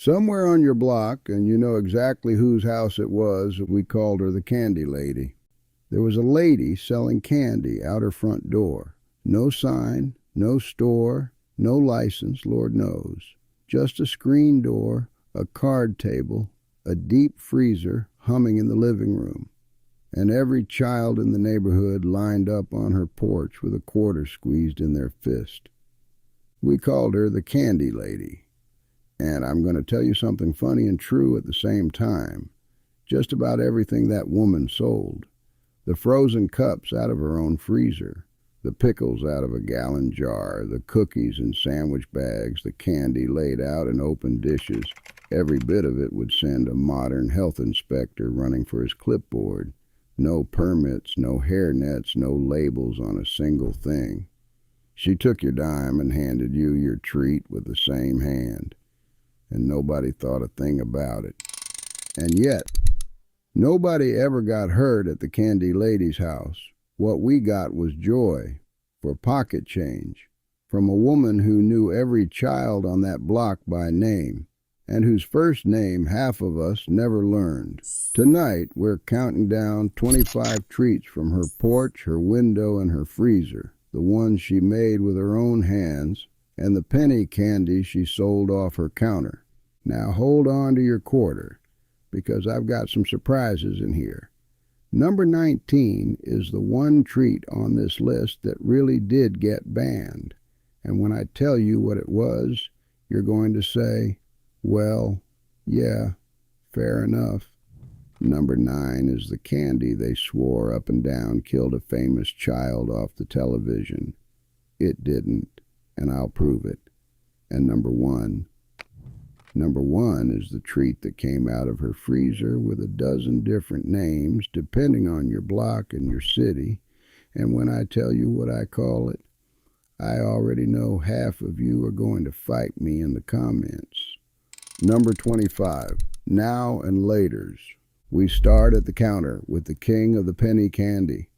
Somewhere on your block, and you know exactly whose house it was, we called her the Candy Lady. There was a lady selling candy out her front door. No sign, no store, no license, Lord knows. Just a screen door, a card table, a deep freezer humming in the living room, and every child in the neighborhood lined up on her porch with a quarter squeezed in their fist. We called her the Candy Lady. And I'm going to tell you something funny and true at the same time. Just about everything that woman sold. The frozen cups out of her own freezer, the pickles out of a gallon jar, the cookies in sandwich bags, the candy laid out in open dishes. Every bit of it would send a modern health inspector running for his clipboard. No permits, no hairnets, no labels on a single thing. She took your dime and handed you your treat with the same hand. And nobody thought a thing about it. And yet, nobody ever got hurt at the Candy Lady's house. What we got was joy for pocket change from a woman who knew every child on that block by name and whose first name half of us never learned. Tonight, we're counting down 25 treats from her porch, her window, and her freezer, the ones she made with her own hands, and the penny candy she sold off her counter. Now hold on to your quarter, because I've got some surprises in here. Number 19 is the one treat on this list that really did get banned. And when I tell you what it was, you're going to say, well, yeah, fair enough. Number 9 is the candy they swore up and down killed a famous child off the television. It didn't, and I'll prove it. And Number 1 is the treat that came out of her freezer with a dozen different names depending on your block and your city. And when I tell you what I call it, I already know half of you are going to fight me in the comments. Number 25, now and laters. We start at the counter with the king of the penny candy.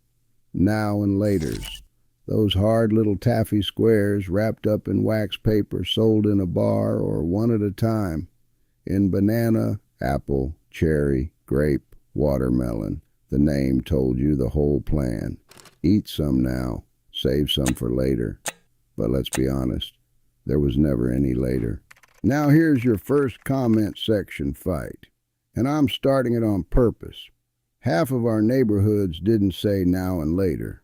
Now and laters. Those hard little taffy squares wrapped up in wax paper sold in a bar or one at a time in banana, apple, cherry, grape, watermelon. The name told you the whole plan. Eat some now, save some for later. But let's be honest, there was never any later. Now here's your first comment section fight, and I'm starting it on purpose. Half of our neighborhoods didn't say now and later.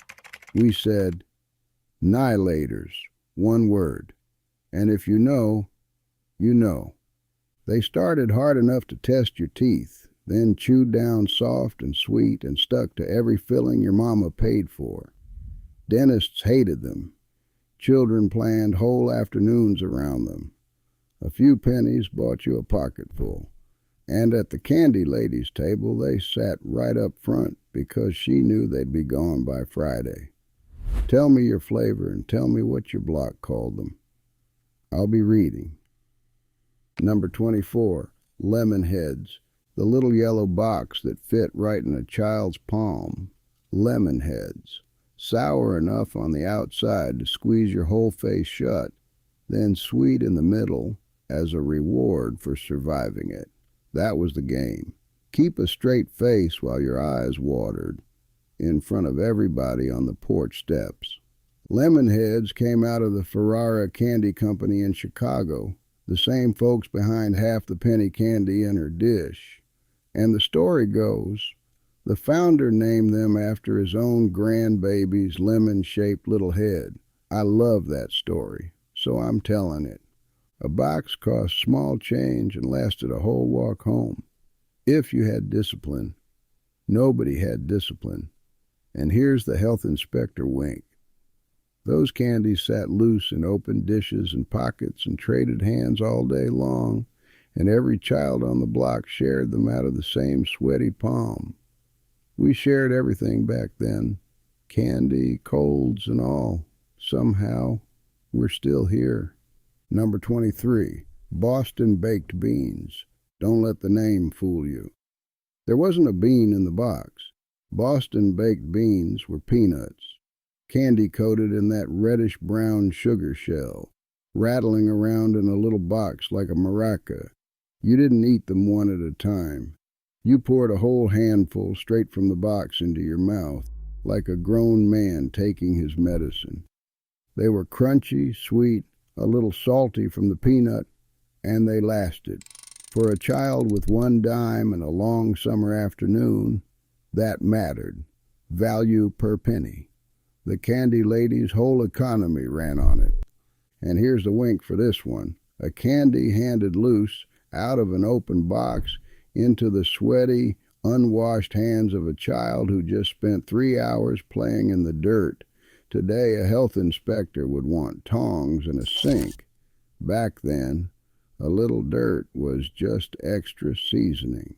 We said nihilators, one word. And if you know, you know. They started hard enough to test your teeth, then chewed down soft and sweet and stuck to every filling your mama paid for. Dentists hated them. Children planned whole afternoons around them. A few pennies bought you a pocketful. And at the Candy Lady's table, they sat right up front because she knew they'd be gone by Friday. Tell me your flavor and tell me what your block called them. I'll be reading. Number 24, lemon heads. The little yellow box that fit right in a child's palm. Lemon heads. Sour enough on the outside to squeeze your whole face shut, then sweet in the middle as a reward for surviving it. That was the game. Keep a straight face while your eyes watered in front of everybody on the porch steps. Lemon heads came out of the Ferrara Candy Company in Chicago, the same folks behind half the penny candy in her dish. And the story goes, the founder named them after his own grandbaby's lemon-shaped little head. I love that story, so I'm telling it. A box cost small change and lasted a whole walk home. If you had discipline. Nobody had discipline. And here's the health inspector wink. Those candies sat loose in open dishes and pockets and traded hands all day long, and every child on the block shared them out of the same sweaty palm. We shared everything back then, candy, colds, and all. Somehow, we're still here. Number 23, Boston baked beans. Don't let the name fool you. There wasn't a bean in the box. Boston baked beans were peanuts, candy coated in that reddish-brown sugar shell, rattling around in a little box like a maraca. You didn't eat them one at a time. You poured a whole handful straight from the box into your mouth, like a grown man taking his medicine. They were crunchy, sweet, a little salty from the peanut, and they lasted. For a child with 1 dime and a long summer afternoon, that mattered. Value per penny. The candy lady's whole economy ran on it. And here's the wink for this one. A candy handed loose out of an open box into the sweaty, unwashed hands of a child who just spent 3 hours playing in the dirt. Today, a health inspector would want tongs and a sink. Back then, a little dirt was just extra seasoning.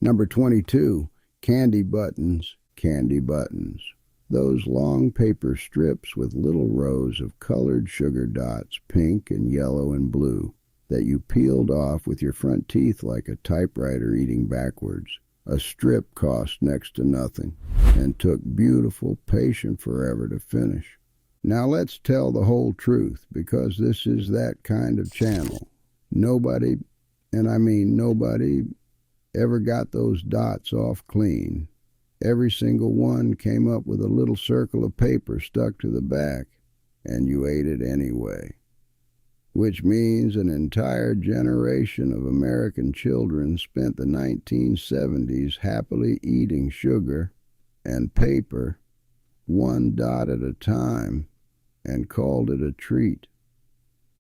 Number 22, candy buttons, candy buttons. Those long paper strips with little rows of colored sugar dots, pink and yellow and blue, that you peeled off with your front teeth like a typewriter eating backwards. A strip cost next to nothing and took beautiful, patient forever to finish. Now let's tell the whole truth, because this is that kind of channel. Nobody, and I mean nobody, ever got those dots off clean. Every single one came up with a little circle of paper stuck to the back, and you ate it anyway. Which means an entire generation of American children spent the 1970s happily eating sugar and paper, 1 dot at a time, and called it a treat.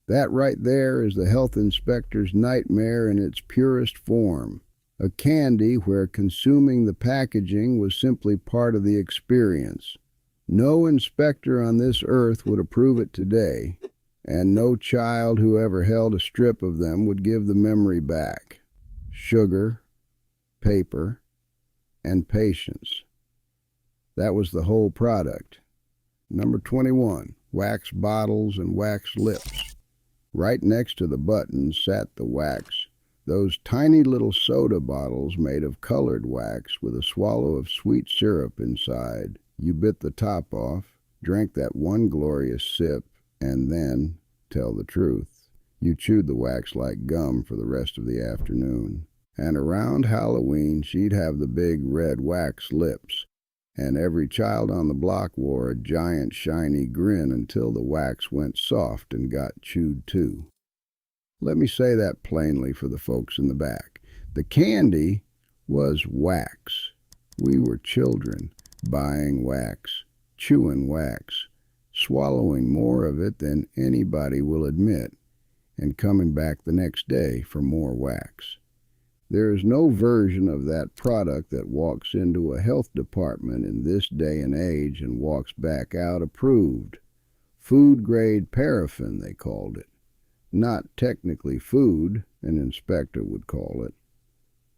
That right there is the health inspector's nightmare in its purest form. A candy where consuming the packaging was simply part of the experience. No inspector on this earth would approve it today, and no child who ever held a strip of them would give the memory back. Sugar, paper, and patience. That was the whole product. Number 21, wax bottles and wax lips. Right next to the buttons sat the wax. Those tiny little soda bottles made of colored wax with a swallow of sweet syrup inside. You bit the top off, drank that one glorious sip, and then, tell the truth, you chewed the wax like gum for the rest of the afternoon. And around Halloween, she'd have the big red wax lips, and every child on the block wore a giant shiny grin until the wax went soft and got chewed too. Let me say that plainly for the folks in the back. The candy was wax. We were children, buying wax, chewing wax, swallowing more of it than anybody will admit, and coming back the next day for more wax. There is no version of that product that walks into a health department in this day and age and walks back out approved. Food-grade paraffin, they called it. Not technically food, an inspector would call it.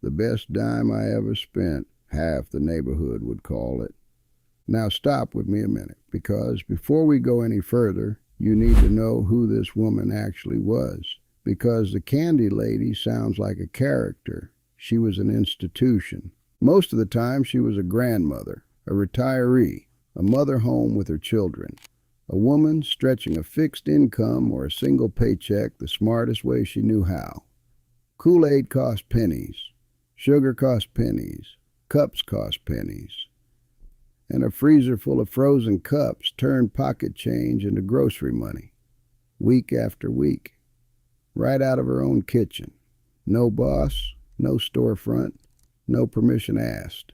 The best dime I ever spent, half the neighborhood would call it. Now stop with me a minute, because before we go any further, you need to know who this woman actually was. Because the candy lady sounds like a character. She was an institution. Most of the time she was a grandmother, a retiree, a mother home with her children. A woman stretching a fixed income or a single paycheck the smartest way she knew how. Kool-Aid cost pennies. Sugar cost pennies. Cups cost pennies. And a freezer full of frozen cups turned pocket change into grocery money. Week after week. Right out of her own kitchen. No boss, no storefront, no permission asked.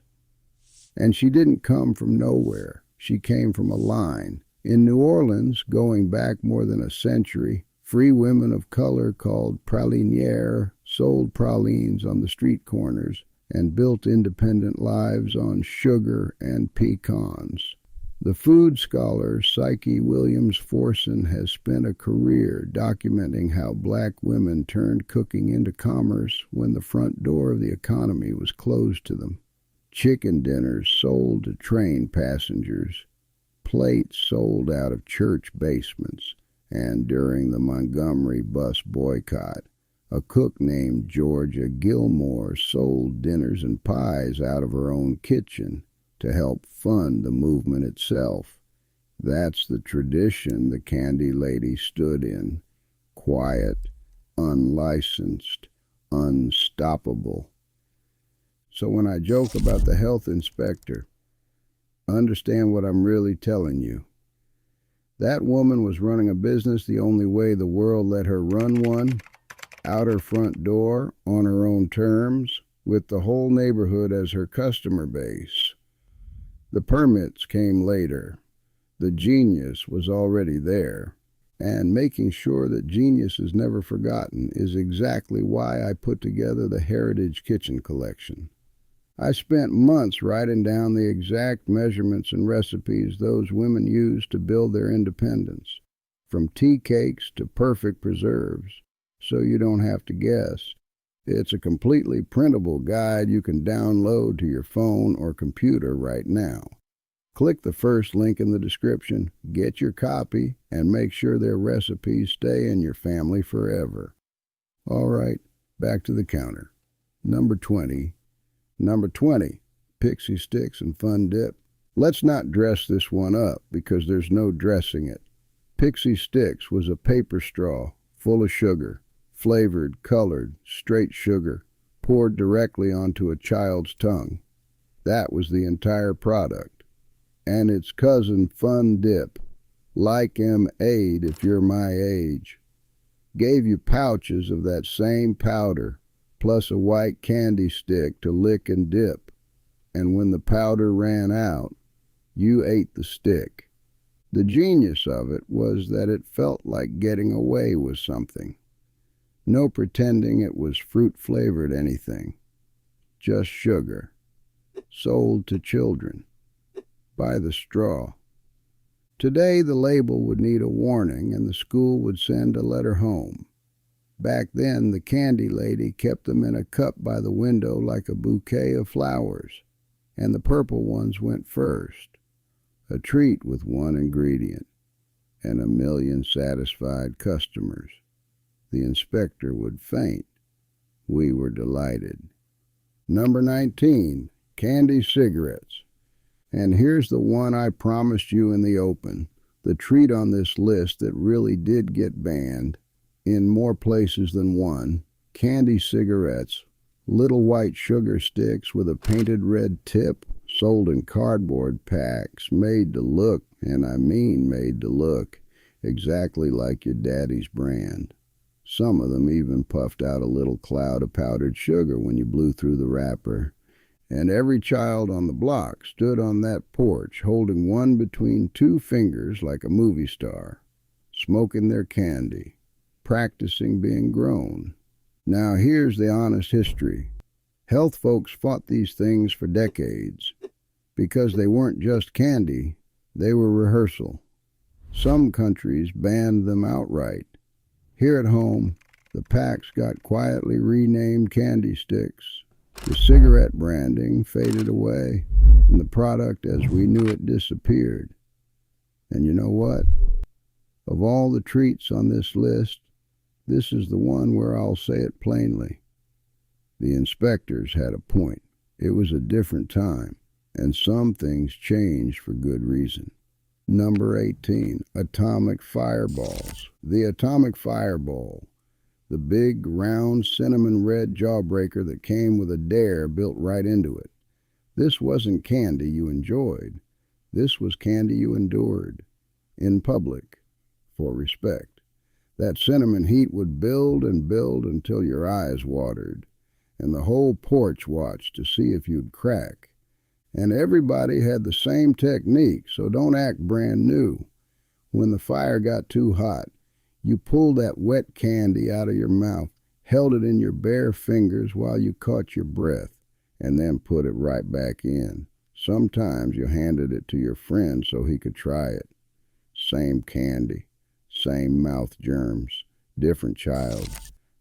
And she didn't come from nowhere. She came from a line. In New Orleans, going back more than a century, free women of color called pralinières sold pralines on the street corners and built independent lives on sugar and pecans. The food scholar Psyche Williams Forson has spent a career documenting how black women turned cooking into commerce when the front door of the economy was closed to them. Chicken dinners sold to train passengers, plates sold out of church basements, and during the Montgomery bus boycott, a cook named Georgia Gilmore sold dinners and pies out of her own kitchen to help fund the movement itself. That's the tradition the candy lady stood in. Quiet, unlicensed, unstoppable. So when I joke about the health inspector, understand what I'm really telling you. That woman was running a business the only way the world let her run one, out her front door, on her own terms, with the whole neighborhood as her customer base. The permits came later. The genius was already there. And making sure that genius is never forgotten is exactly why I put together the Heritage Kitchen Collection. I spent months writing down the exact measurements and recipes those women used to build their independence, from tea cakes to perfect preserves, so you don't have to guess. It's a completely printable guide you can download to your phone or computer right now. Click the first link in the description, get your copy, and make sure their recipes stay in your family forever. All right, back to the counter. Number 20, Pixie Sticks and Fun Dip. Let's not dress this one up because there's no dressing it. Pixie Sticks was a paper straw full of sugar, flavored, colored, straight sugar, poured directly onto a child's tongue. That was the entire product. And its cousin Fun Dip, like M8 if you're my age, gave you pouches of that same powder plus a white candy stick to lick and dip, and when the powder ran out, you ate the stick. The genius of it was that it felt like getting away with something. No pretending it was fruit-flavored anything. Just sugar. Sold to children. By the straw. Today the label would need a warning and the school would send a letter home. Back then the candy lady kept them in a cup by the window like a bouquet of flowers, and the purple ones went first. A treat with one ingredient, and 1,000,000 satisfied customers. The inspector would faint. We were delighted. Number 19, candy cigarettes. And here's the one I promised you in the open, the treat on this list that really did get banned in more places than one. Candy cigarettes, little white sugar sticks with a painted red tip, sold in cardboard packs, made to look, and I mean made to look, exactly like your daddy's brand. Some of them even puffed out a little cloud of powdered sugar when you blew through the wrapper. And every child on the block stood on that porch holding one between two fingers like a movie star, smoking their candy, practicing being grown. Now here's the honest history. Health folks fought these things for decades because they weren't just candy, they were rehearsal. Some countries banned them outright. Here at home, the packs got quietly renamed candy sticks. The cigarette branding faded away, and the product as we knew it disappeared. And you know what? Of all the treats on this list, this is the one where I'll say it plainly. The inspectors had a point. It was a different time, and some things changed for good reason. Number 18, atomic fireballs. The atomic fireball. The big, round, cinnamon red jawbreaker that came with a dare built right into it. This wasn't candy you enjoyed. This was candy you endured. In public. For respect. That cinnamon heat would build and build until your eyes watered, and the whole porch watched to see if you'd crack. And everybody had the same technique, so don't act brand new. When the fire got too hot, you pulled that wet candy out of your mouth, held it in your bare fingers while you caught your breath, and then put it right back in. Sometimes you handed it to your friend so he could try it. Same candy, same mouth germs, different child.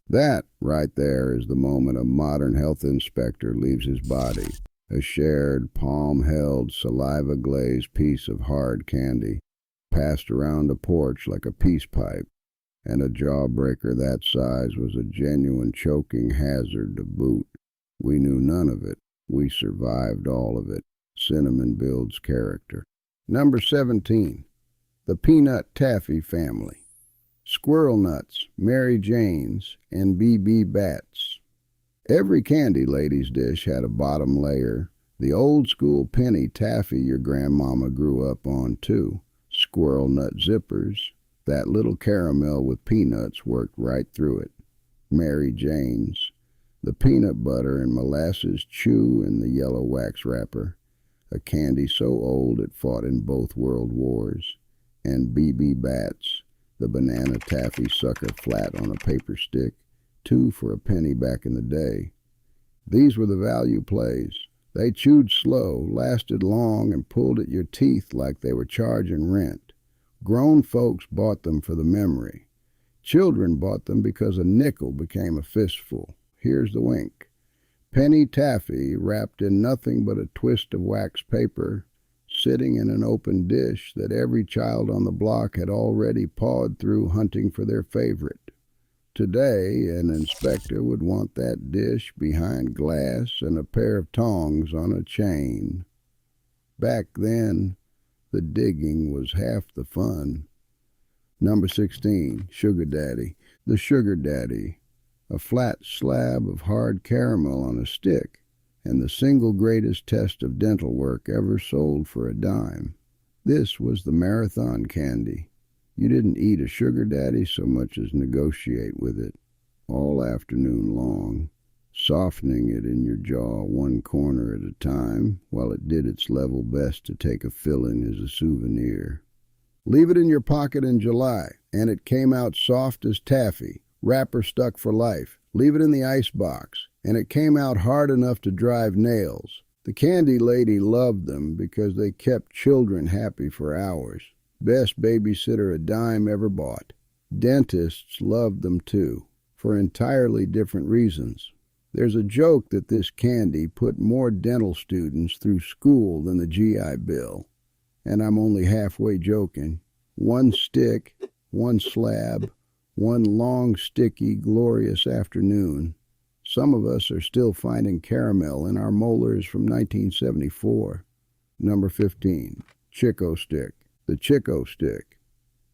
That right there is the moment a modern health inspector leaves his body. A shared, palm-held, saliva-glazed piece of hard candy, passed around a porch like a peace pipe, and a jawbreaker that size was a genuine choking hazard to boot. We knew none of it. We survived all of it. Cinnamon builds character. Number 17, the Peanut Taffy family. Squirrel Nuts, Mary Janes, and BB Bats. Every candy lady's dish had a bottom layer, the old school penny taffy your grandmama grew up on too, squirrel nut zippers. That little caramel with peanuts worked right through it. Mary Jane's, the peanut butter and molasses chew in the yellow wax wrapper, a candy so old it fought in both world wars, and B.B. Bats, the banana taffy sucker flat on a paper stick, 2 for a penny back in the day. These were the value plays. They chewed slow, lasted long, and pulled at your teeth like they were charging rent. Grown folks bought them for the memory. Children bought them because a nickel became a fistful. Here's the wink. Penny taffy, wrapped in nothing but a twist of wax paper, sitting in an open dish that every child on the block had already pawed through hunting for their favorite. Today, an inspector would want that dish behind glass and a pair of tongs on a chain. Back then, the digging was half the fun. Number 16, Sugar Daddy. The Sugar Daddy, a flat slab of hard caramel on a stick, and the single greatest test of dental work ever sold for a dime. This was the marathon candy. You didn't eat a Sugar Daddy so much as negotiate with it all afternoon long, softening it in your jaw one corner at a time while it did its level best to take a filling as a souvenir. Leave it in your pocket in July, and it came out soft as taffy, wrapper stuck for life. Leave it in the ice box, and it came out hard enough to drive nails. The candy lady loved them because they kept children happy for hours. Best babysitter a dime ever bought. Dentists loved them too, for entirely different reasons. There's a joke that this candy put more dental students through school than the GI Bill, and I'm only halfway joking. One stick, one slab, one long, sticky, glorious afternoon. Some of us are still finding caramel in our molars from 1974. Number 15, Chico Stick. The Chico Stick.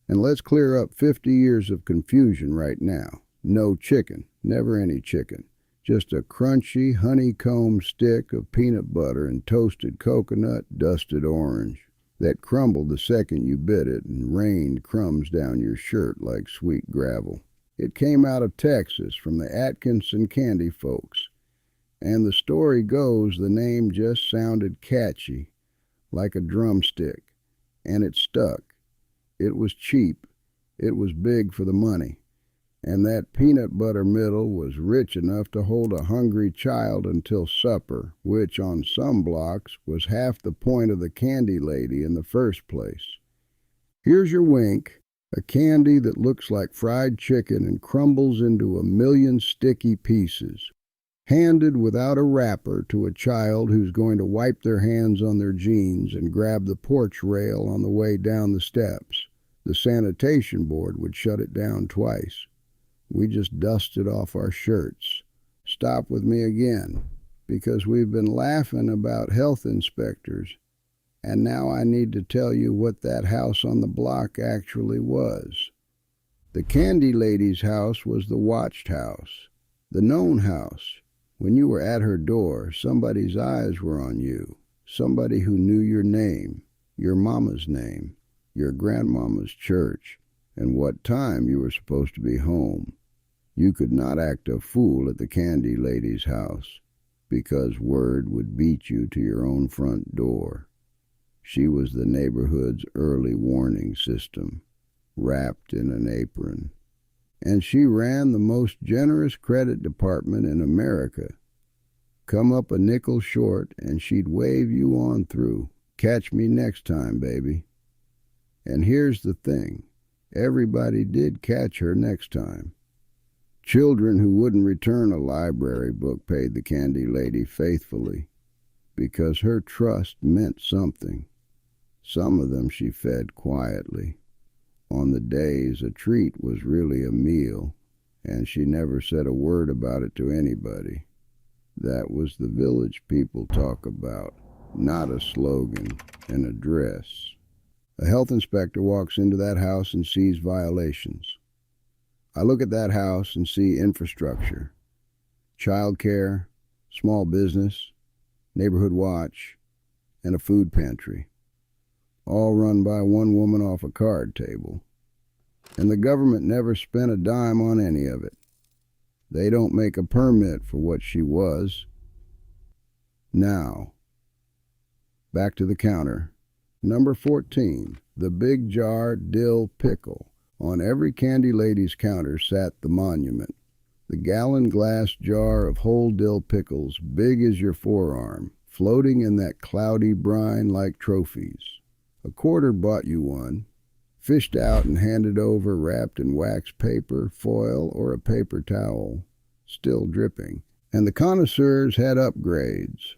And let's clear up 50 years of confusion right now. No chicken, never any chicken. Just a crunchy, honeycomb stick of peanut butter and toasted coconut, dusted orange, that crumbled the second you bit it and rained crumbs down your shirt like sweet gravel. It came out of Texas from the Atkinson candy folks, and the story goes the name just sounded catchy, like a drumstick. And it stuck. It was cheap. It was big for the money. And that peanut butter middle was rich enough to hold a hungry child until supper, which on some blocks was half the point of the candy lady in the first place. Here's your wink, a candy that looks like fried chicken and crumbles into a million sticky pieces, handed without a wrapper to a child who's going to wipe their hands on their jeans and grab the porch rail on the way down the steps. The sanitation board would shut it down twice. We just dusted off our shirts. Stop with me again, because we've been laughing about health inspectors, and now I need to tell you what that house on the block actually was. The candy lady's house was the watched house, the known house. When you were at her door, somebody's eyes were on you, somebody who knew your name, your mama's name, your grandmama's church, and what time you were supposed to be home. You could not act a fool at the candy lady's house, because word would beat you to your own front door. She was the neighborhood's early warning system, wrapped in an apron. And she ran the most generous credit department in America. Come up a nickel short, and she'd wave you on through. Catch me next time, baby. And here's the thing. Everybody did catch her next time. Children who wouldn't return a library book paid the candy lady faithfully, because her trust meant something. Some of them she fed quietly. On the days a treat was really a meal, and she never said a word about it to anybody. That was the village people talk about, not a slogan, an address. A health inspector walks into that house and sees violations. I look at that house and see infrastructure. child care, small business, neighborhood watch, and a food pantry, all run by one woman off a card table. And the government never spent a dime on any of it. They don't make a permit for what she was. Now, back to the counter. Number 14, the big jar dill pickle. On every candy lady's counter sat the monument, the gallon glass jar of whole dill pickles, big as your forearm, floating in that cloudy brine like trophies. A quarter bought you one, fished out and handed over wrapped in wax paper, foil, or a paper towel, still dripping. And the connoisseurs had upgrades.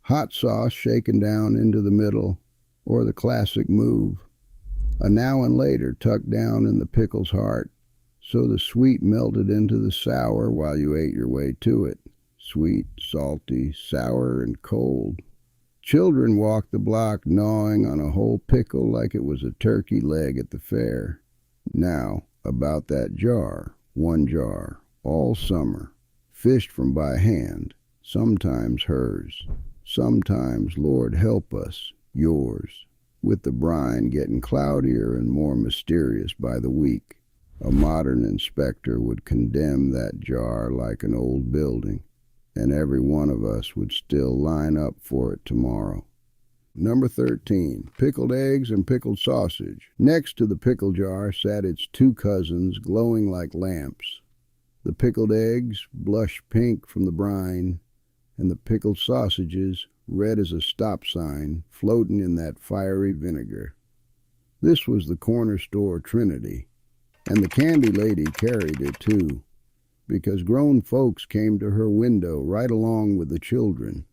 Hot sauce shaken down into the middle, or the classic move, a now and later tucked down in the pickle's heart, so the sweet melted into the sour while you ate your way to it. Sweet, salty, sour, and cold. Children walked the block gnawing on a whole pickle like it was a turkey leg at the fair. Now, about that jar, one jar, all summer, fished from by hand, sometimes hers, sometimes, Lord help us, yours, with the brine getting cloudier and more mysterious by the week. A modern inspector would condemn that jar like an old building, and every one of us would still line up for it tomorrow. Number 13, pickled eggs and pickled sausage. Next to the pickle jar sat its two cousins, glowing like lamps. The pickled eggs, blush pink from the brine, and the pickled sausages, red as a stop sign, floating in that fiery vinegar. This was the corner store trinity, and the candy lady carried it too, because grown folks came to her window right along with the children.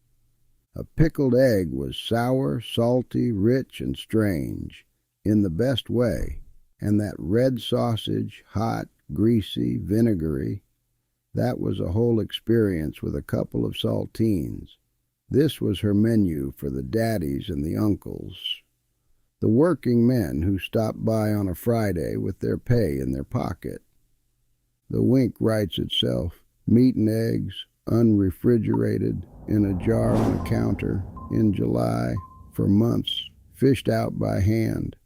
A pickled egg was sour, salty, rich, and strange, in the best way, and that red sausage, hot, greasy, vinegary, that was a whole experience with a couple of saltines. This was her menu for the daddies and the uncles, the working men who stopped by on a Friday with their pay in their pocket. The wink writes itself, meat and eggs, unrefrigerated, in a jar on a counter, in July, for months, fished out by hand.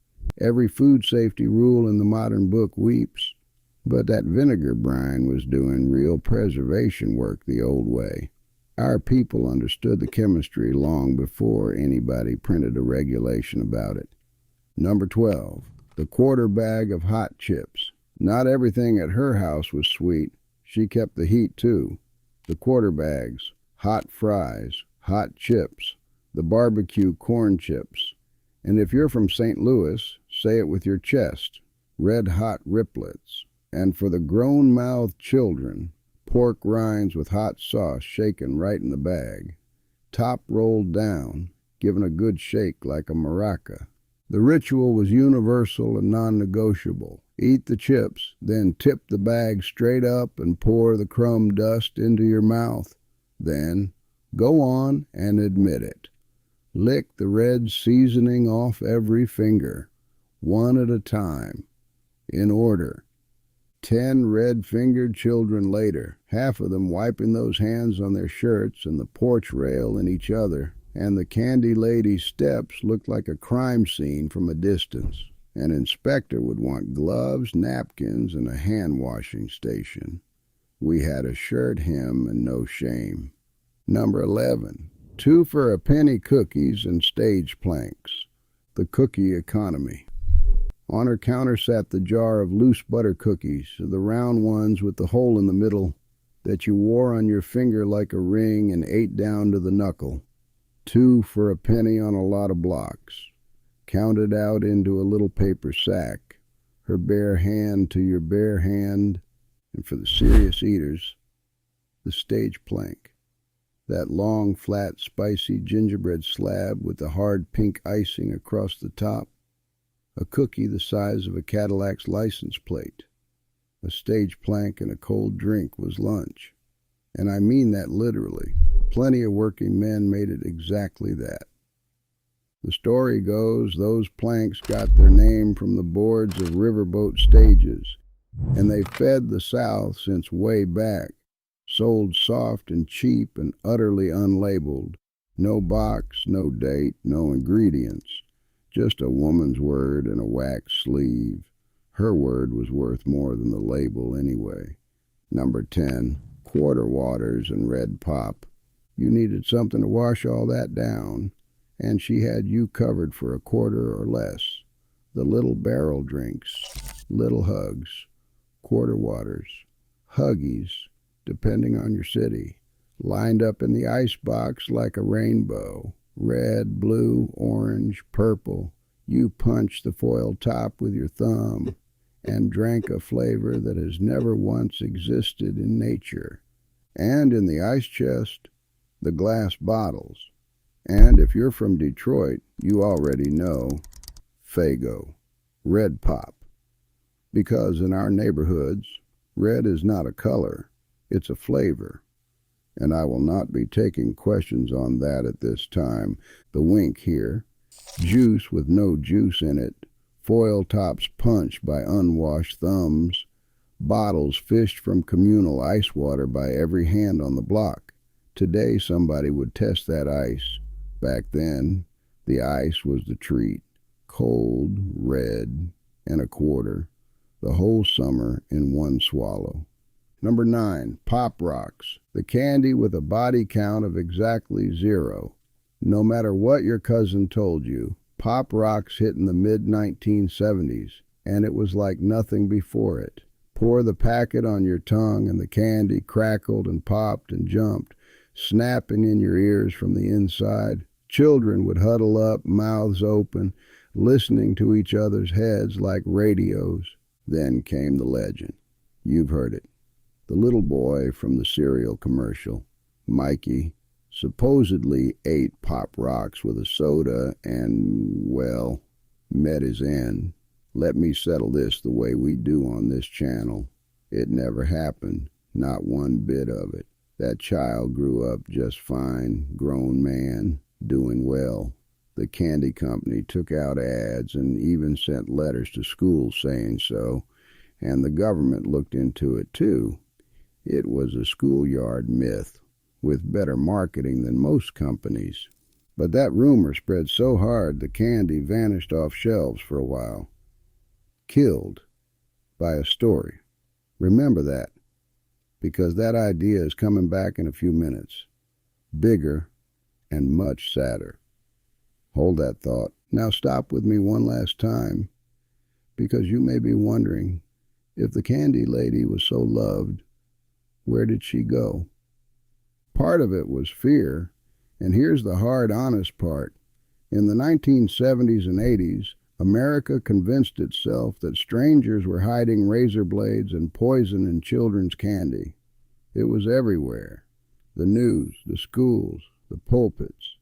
Every food safety rule in the modern book weeps, but that vinegar brine was doing real preservation work the old way. Our people understood the chemistry long before anybody printed a regulation about it. Number 12, the quarter bag of hot chips. Not everything at her house was sweet. She kept the heat too. The quarter bags, hot fries, hot chips, the barbecue corn chips. And if you're from St. Louis, say it with your chest, red hot riplets. And for the grown-mouthed children, pork rinds with hot sauce shaken right in the bag, top rolled down, given a good shake like a maraca. The ritual was universal and non-negotiable. Eat the chips, then tip the bag straight up and pour the crumb dust into your mouth. Then go on and admit it. Lick the red seasoning off every finger, one at a time, in order. 10 red-fingered children later, half of them wiping those hands on their shirts and the porch rail and each other, and the candy lady's steps looked like a crime scene from a distance. An inspector would want gloves, napkins, and a hand-washing station. We had a shirt hem and no shame. Number 11, 2 for a penny cookies and stage planks. The cookie economy. On her counter sat the jar of loose butter cookies, the round ones with the hole in the middle that you wore on your finger like a ring and ate down to the knuckle. 2 for a penny on a lot of blocks, counted out into a little paper sack, her bare hand to your bare hand, and for the serious eaters, the stage plank, that long, flat, spicy gingerbread slab with the hard pink icing across the top, a cookie the size of a Cadillac's license plate. A stage plank and a cold drink was lunch. And I mean that literally. Plenty of working men made it exactly that. The story goes those planks got their name from the boards of riverboat stages, and they fed the South since way back. sold soft and cheap and utterly unlabeled. No box, no date, no ingredients. Just a woman's word in a wax sleeve. Her word was worth more than the label anyway. Number 10, quarter waters and red pop. You needed something to wash all that down, and she had you covered for a quarter or less. The little barrel drinks, little hugs, quarter waters, huggies, depending on your city, lined up in the icebox like a rainbow, red, blue, orange, purple. You punched the foil top with your thumb and drank a flavor that has never once existed in nature. And in the ice chest, the glass bottles. And if you're from Detroit, you already know Faygo, red pop. Because in our neighborhoods, red is not a color, it's a flavor. And I will not be taking questions on that at this time. The wink here. Juice with no juice in it. Foil tops punched by unwashed thumbs. Bottles fished from communal ice water by every hand on the block. Today somebody would test that ice. Back then, the ice was the treat. Cold, red, and a quarter. The whole summer in one swallow. Number 9, Pop Rocks, the candy with a body count of exactly 0. No matter what your cousin told you, Pop Rocks hit in the mid-1970s, and it was like nothing before it. Pour the packet on your tongue, and the candy crackled and popped and jumped, snapping in your ears from the inside. Children would huddle up, mouths open, listening to each other's heads like radios. Then came the legend. You've heard it. The little boy from the cereal commercial, Mikey, supposedly ate Pop Rocks with a soda and, well, met his end. Let me settle this the way we do on this channel. It never happened, not one bit of it. That child grew up just fine, grown man, doing well. The candy company took out ads and even sent letters to schools saying so, and the government looked into it too. It was a schoolyard myth, with better marketing than most companies. But that rumor spread so hard the candy vanished off shelves for a while. Killed by a story. Remember that, because that idea is coming back in a few minutes. Bigger and much sadder. Hold that thought. Now stop with me one last time, because you may be wondering, if the candy lady was so loved, where did she go? Part of it was fear, and here's the hard, honest part. In the 1970s and 80s, America convinced itself that strangers were hiding razor blades and poison in children's candy. It was everywhere. The news, the schools, the pulpits.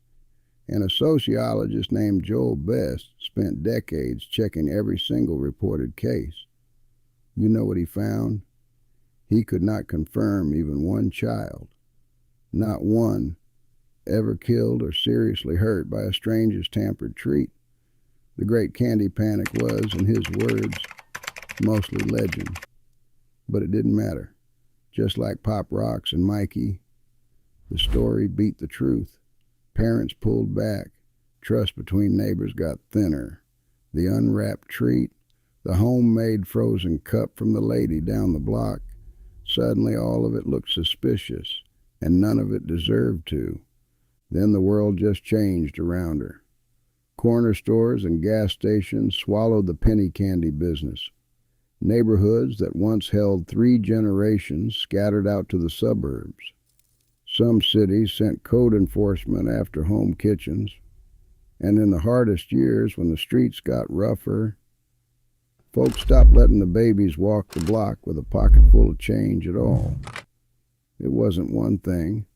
And a sociologist named Joel Best spent decades checking every single reported case. You know what he found? He could not confirm even one child. Not one ever killed or seriously hurt by a stranger's tampered treat. The great candy panic was, in his words, mostly legend. But it didn't matter. Just like Pop Rocks and Mikey, the story beat the truth. Parents pulled back. Trust between neighbors got thinner. The unwrapped treat, the homemade frozen cup from the lady down the block, suddenly all of it looked suspicious, and none of it deserved to. Then the world just changed around her. Corner stores and gas stations swallowed the penny candy business. Neighborhoods that once held 3 generations scattered out to the suburbs. Some cities sent code enforcement after home kitchens. And in the hardest years, when the streets got rougher, folks stopped letting the babies walk the block with a pocket full of change at all. It wasn't one thing.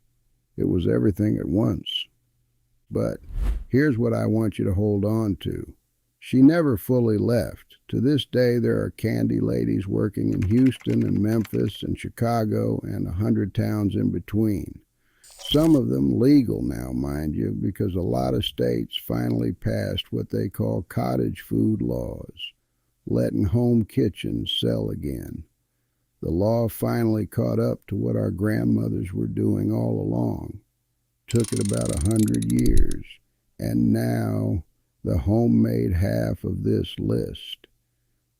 It was everything at once. But here's what I want you to hold on to. She never fully left. To this day, there are candy ladies working in Houston and Memphis and Chicago and 100 towns in between. Some of them legal now, mind you, because a lot of states finally passed what they call cottage food laws, letting home kitchens sell again. The law finally caught up to what our grandmothers were doing all along. Took it about 100 years, and now the homemade half of this list.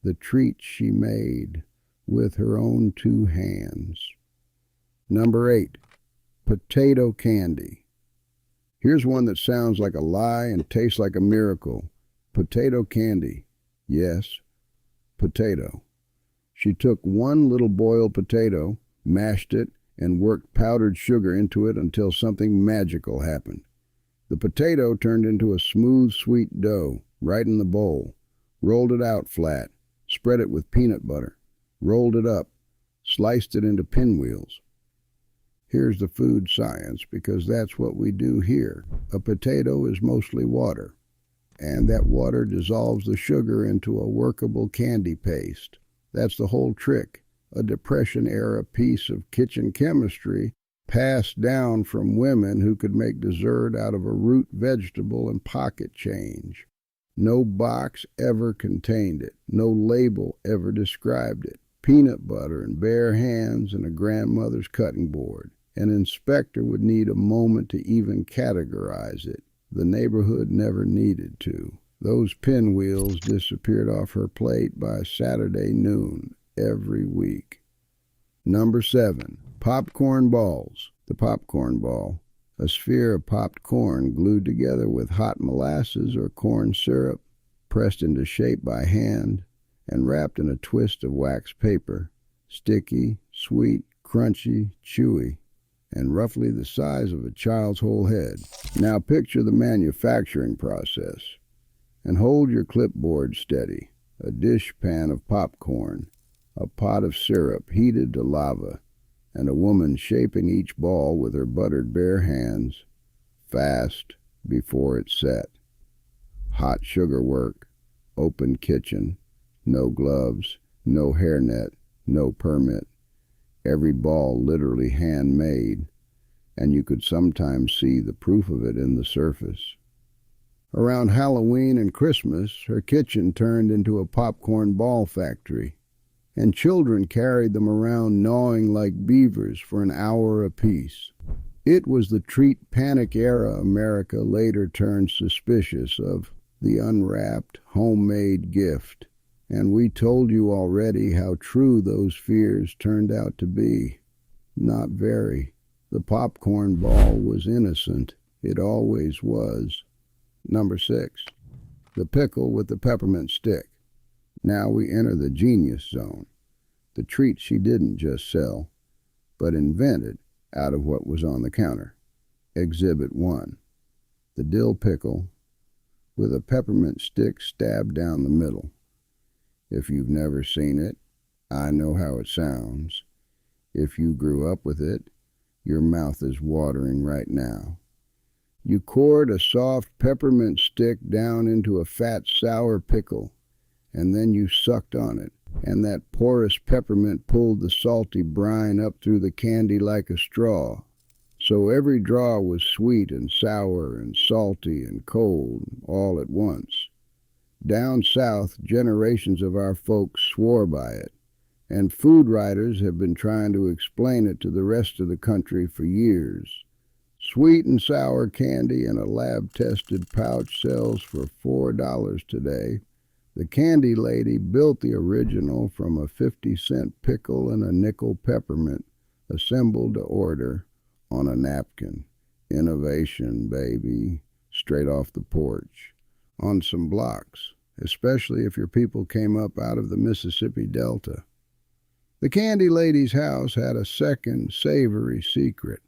The treats she made with her own two hands. Number 8, potato candy. Here's one that sounds like a lie and tastes like a miracle. Potato candy. Yes, potato. She took one little boiled potato, mashed it, and worked powdered sugar into it until something magical happened. The potato turned into a smooth, sweet dough right in the bowl. Rolled it out flat, spread it with peanut butter, rolled it up, sliced it into pinwheels. Here's the food science, because that's what we do here. A potato is mostly water, and that water dissolves the sugar into a workable candy paste. That's the whole trick, a Depression-era piece of kitchen chemistry passed down from women who could make dessert out of a root vegetable and pocket change. No box ever contained it. No label ever described it. Peanut butter and bare hands and a grandmother's cutting board. An inspector would need a moment to even categorize it. The neighborhood never needed to. Those pinwheels disappeared off her plate by Saturday noon every week. Number 7, popcorn balls. The popcorn ball, a sphere of popped corn glued together with hot molasses or corn syrup, pressed into shape by hand, and wrapped in a twist of wax paper, sticky, sweet, crunchy, chewy, and roughly the size of a child's whole head. Now picture the manufacturing process, and hold your clipboard steady. A dish pan of popcorn, a pot of syrup heated to lava, and a woman shaping each ball with her buttered bare hands, fast before it's set. Hot sugar work, open kitchen, no gloves, no hairnet, no permit. Every ball literally handmade, and you could sometimes see the proof of it in the surface. Around Halloween and Christmas, her kitchen turned into a popcorn ball factory, and children carried them around gnawing like beavers for an hour apiece. It was the treat panic era America later turned suspicious of, the unwrapped, homemade gift. And we told you already how true those fears turned out to be. Not very. The popcorn ball was innocent. It always was. Number 6, the pickle with the peppermint stick. Now we enter the genius zone. The treat she didn't just sell, but invented out of what was on the counter. Exhibit 1, the dill pickle with a peppermint stick stabbed down the middle. If you've never seen it, I know how it sounds. If you grew up with it, your mouth is watering right now. You cored a soft peppermint stick down into a fat, sour pickle, and then you sucked on it, and that porous peppermint pulled the salty brine up through the candy like a straw. So every draw was sweet and sour and salty and cold all at once. Down south, generations of our folks swore by it, and food writers have been trying to explain it to the rest of the country for years. Sweet and sour candy in a lab-tested pouch sells for $4 today. The candy lady built the original from a 50-cent pickle and a nickel peppermint, assembled to order on a napkin. Innovation, baby, straight off the porch. On some blocks, especially if your people came up out of the Mississippi Delta. The candy lady's house had a second savory secret.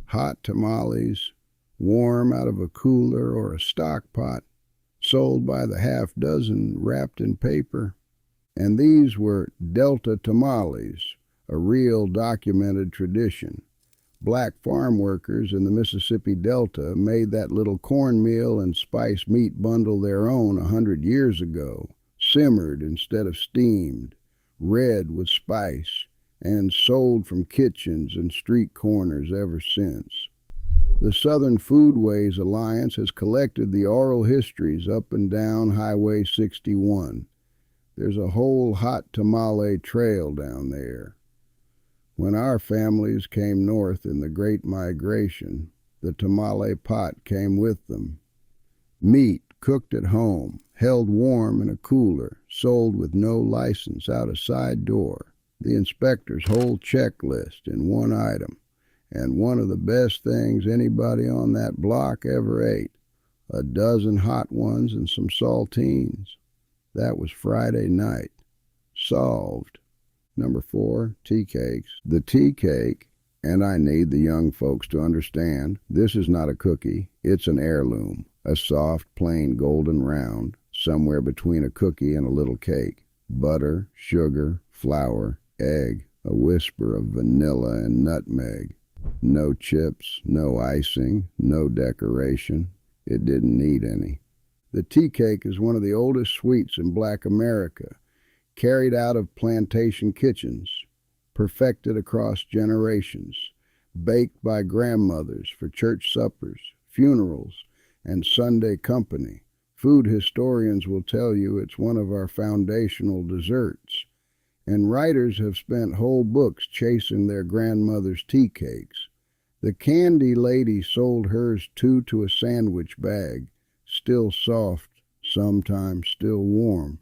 Hot tamales, warm out of a cooler or a stock pot, sold by the half dozen wrapped in paper. And these were Delta tamales, a real documented tradition. Black farm workers in the Mississippi Delta made that little cornmeal and spice meat bundle their own 100 years ago, simmered instead of steamed, red with spice, and sold from kitchens and street corners ever since. The Southern Foodways Alliance has collected the oral histories up and down Highway 61. There's a whole hot tamale trail down there. When our families came north in the Great Migration, the tamale pot came with them. Meat cooked at home, held warm in a cooler, sold with no license out a side door. The inspector's whole checklist in one item, and one of the best things anybody on that block ever ate. A dozen hot ones and some saltines. That was Friday night. Solved. Number 4, tea cakes. The tea cake, and I need the young folks to understand, this is not a cookie, it's an heirloom. A soft, plain golden round, somewhere between a cookie and a little cake. Butter, sugar, flour, egg, a whisper of vanilla and nutmeg. No chips, no icing, no decoration. It didn't need any. The tea cake is one of the oldest sweets in Black America, carried out of plantation kitchens, perfected across generations, baked by grandmothers for church suppers, funerals, and Sunday company. Food historians will tell you it's one of our foundational desserts, and writers have spent whole books chasing their grandmother's tea cakes. The candy lady sold hers 2 to a sandwich bag, still soft, sometimes still warm.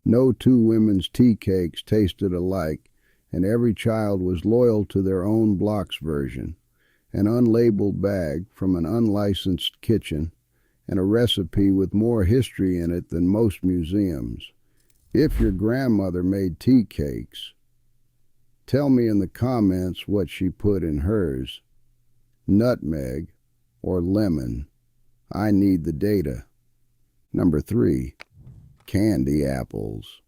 No 2 women's tea cakes tasted alike, and every child was loyal to their own block's version, an unlabeled bag from an unlicensed kitchen, and a recipe with more history in it than most museums. If your grandmother made tea cakes, tell me in the comments what she put in hers. Nutmeg or lemon. I need the data. Number 3, candy apples.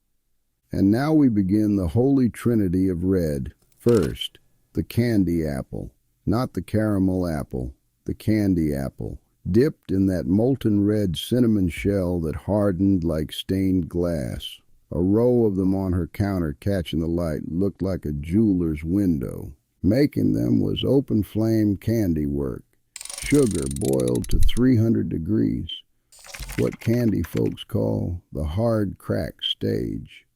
And now we begin the holy trinity of red. First, the candy apple, not the caramel apple, the candy apple, dipped in that molten red cinnamon shell that hardened like stained glass. A row of them on her counter catching the light looked like a jeweler's window. Making them was open flame candy work. Sugar boiled to 300 degrees. What candy folks call the hard crack stage.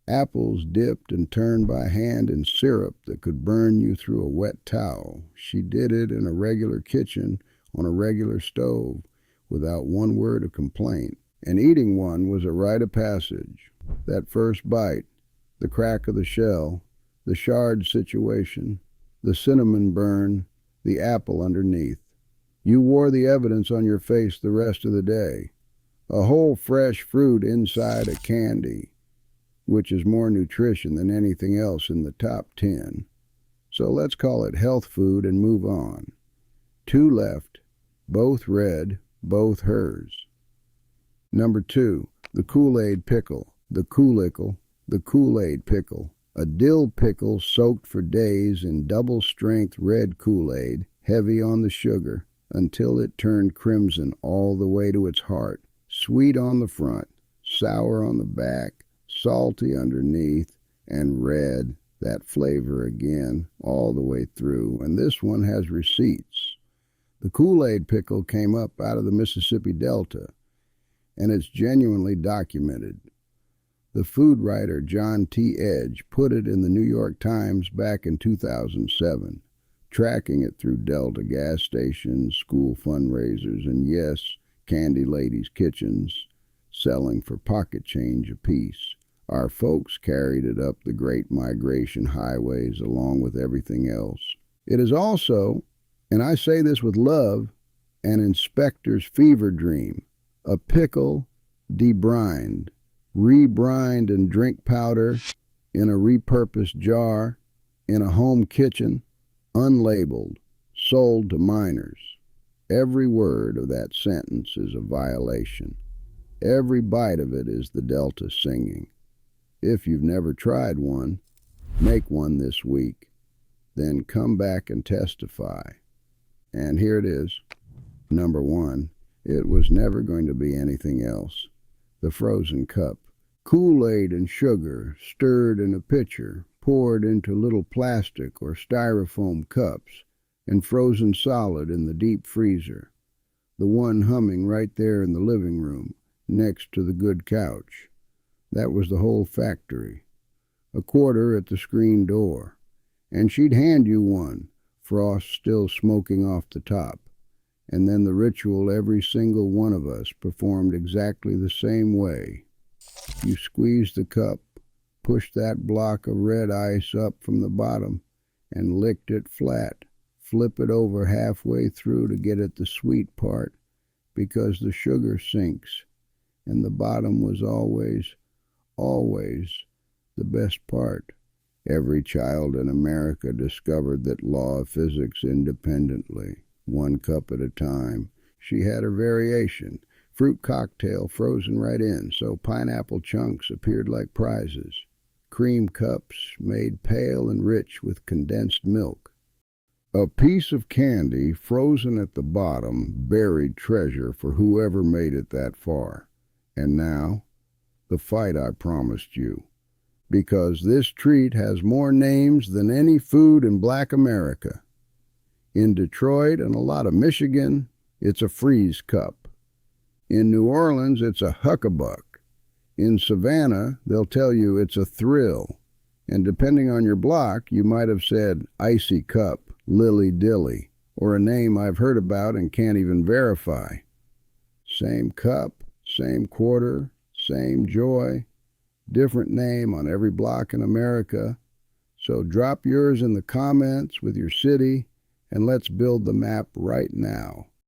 Apples dipped and turned by hand in syrup that could burn you through a wet towel. She did it in a regular kitchen on a regular stove without one word of complaint. And eating one was a rite of passage. That first bite, the crack of the shell, the shard situation, the cinnamon burn, the apple underneath. You wore the evidence on your face the rest of the day. A whole fresh fruit inside a candy, which is more nutrition than anything else in the top 10. So let's call it health food and move on. 2 left, both red, both hers. Number 2, the Kool-Aid pickle, the Kool-Aid pickle. A dill pickle soaked for days in double-strength red Kool-Aid, heavy on the sugar, until it turned crimson all the way to its heart, sweet on the front, sour on the back, salty underneath, and red, that flavor again, all the way through. And this one has receipts. The Kool-Aid pickle came up out of the Mississippi Delta, and it's genuinely documented. The food writer John T. Edge put it in the New York Times back in 2007, tracking it through Delta gas stations, school fundraisers, and yes, candy ladies' kitchens, selling for pocket change apiece. Our folks carried it up the Great Migration highways along with everything else. It is also, and I say this with love, an inspector's fever dream, a pickle debrined, rebrined in drink powder, in a repurposed jar, in a home kitchen, unlabeled, sold to minors. Every word of that sentence is a violation. Every bite of it is the Delta singing. If you've never tried one, make one this week. Then come back and testify. And here it is. Number 1, it was never going to be anything else. The frozen cup. Kool-Aid and sugar stirred in a pitcher, poured into little plastic or styrofoam cups, and frozen solid in the deep freezer. The one humming right there in the living room, next to the good couch. That was the whole factory. A quarter at the screen door. and she'd hand you one, frost still smoking off the top. And then the ritual every single one of us performed exactly the same way. You squeeze the cup, push that block of red ice up from the bottom, and licked it flat. Flip it over halfway through to get at the sweet part, because the sugar sinks, and the bottom was always, always the best part. Every child in America discovered that law of physics independently, one cup at a time. She had her variation, fruit cocktail frozen right in, so pineapple chunks appeared like prizes. Cream cups made pale and rich with condensed milk. A piece of candy frozen at the bottom, buried treasure for whoever made it that far. And now, the fight I promised you. Because this treat has more names than any food in Black America. In Detroit and a lot of Michigan, it's a freeze cup. In New Orleans, it's a huckabuck. In Savannah, they'll tell you it's a thrill. And depending on your block, you might have said icy cup, lily dilly, or a name I've heard about and can't even verify. Same cup, same quarter, same joy, different name on every block in America. So drop yours in the comments with your city, and let's build the map right now.